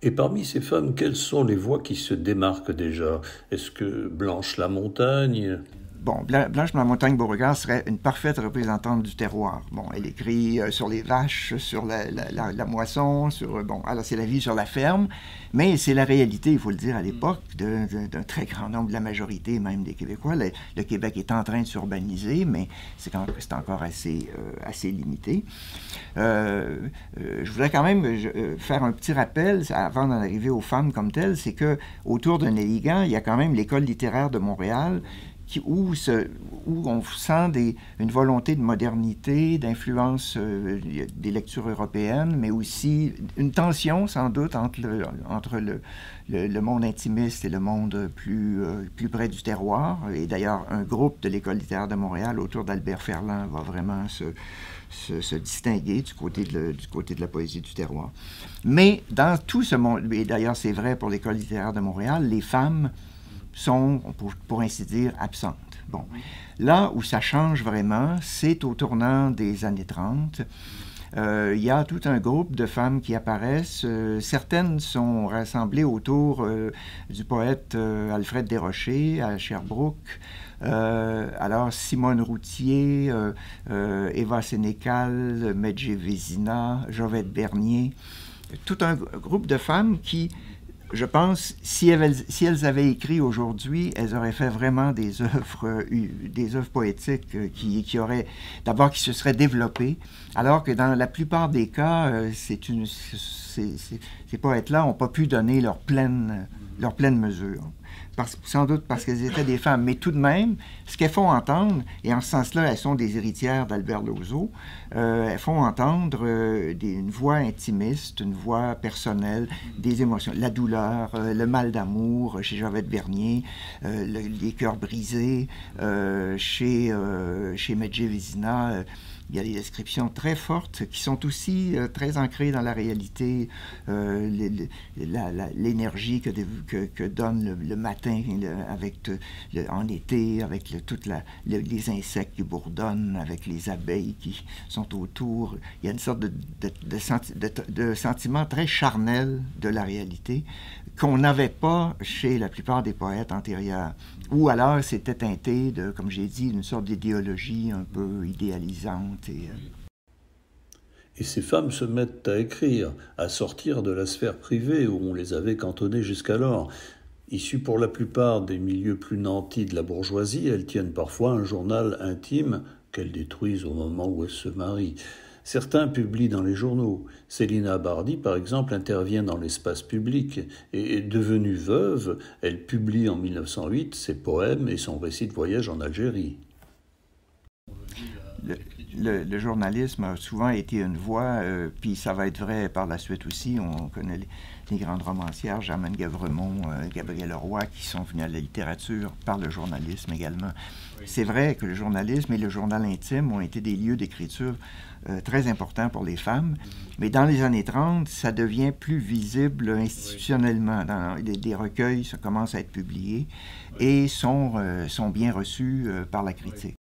Et parmi ces femmes, quelles sont les voix qui se démarquent déjà? Est-ce que Blanche Lamontagne? Bon, Blanche de la Montagne-Beauregard serait une parfaite représentante du terroir. Bon, elle écrit sur les vaches, sur la moisson, sur... Bon, alors c'est la vie sur la ferme, mais c'est la réalité, il faut le dire, à l'époque, d'un très grand nombre de la majorité même des Québécois. Le Québec est en train de s'urbaniser, mais c'est encore assez limité. Je voudrais quand même faire un petit rappel, avant d'en arriver aux femmes comme telles, c'est que autour de Néligan, il y a quand même l'École littéraire de Montréal, où on sent une volonté de modernité, d'influence des lectures européennes, mais aussi une tension sans doute entre le monde intimiste et le monde plus près du terroir. Et d'ailleurs, un groupe de l'École littéraire de Montréal autour d'Albert Ferland va vraiment se distinguer du côté de la poésie du terroir. Mais dans tout ce monde, et d'ailleurs c'est vrai pour l'École littéraire de Montréal, les femmes sont, pour ainsi dire, absentes. Bon. Là où ça change vraiment, c'est au tournant des années 30. Il y a tout un groupe de femmes qui apparaissent. Certaines sont rassemblées autour du poète Alfred Desrochers à Sherbrooke. Alors Simone Routhier, Eva Sénécal, Medjé Vézina, Jovette Bernier. Tout un groupe de femmes qui, je pense, si elles avaient écrit aujourd'hui, elles auraient fait vraiment des œuvres poétiques qui se seraient développées, alors que dans la plupart des cas, ces poètes-là n'ont pas pu donner leur pleine mesure. Sans doute parce qu'elles étaient des femmes, mais tout de même, ce qu'elles font entendre, et en ce sens-là, elles sont des héritières d'Albert Lozeau, elles font entendre une voix intimiste, une voix personnelle, des émotions, la douleur, le mal d'amour chez Jovette Bernier, les cœurs brisés chez Medjé Vézina. Il y a des descriptions très fortes qui sont aussi très ancrées dans la réalité, l'énergie que donne le matin en été, avec les insectes qui bourdonnent, avec les abeilles qui sont autour. Il y a une sorte de sentiment très charnel de la réalité qu'on n'avait pas chez la plupart des poètes antérieurs. Ou alors c'était teinté de, comme j'ai dit, une sorte d'idéologie un peu idéalisante. Et ces femmes se mettent à écrire, à sortir de la sphère privée où on les avait cantonnées jusqu'alors. Issues pour la plupart des milieux plus nantis de la bourgeoisie, elles tiennent parfois un journal intime qu'elles détruisent au moment où elles se marient. Certains publient dans les journaux. Célina Bardi, par exemple, intervient dans l'espace public et, devenue veuve, elle publie en 1908 ses poèmes et son récit de voyage en Algérie. Le journalisme a souvent été une voie, puis ça va être vrai par la suite aussi. On connaît les grandes romancières, Germaine Gavremont, Gabrielle Roy, qui sont venues à la littérature par le journalisme également. C'est vrai que le journalisme et le journal intime ont été des lieux d'écriture très importants pour les femmes, mais dans les années 30, ça devient plus visible institutionnellement. Des recueils commencent à être publiés et sont bien reçus par la critique.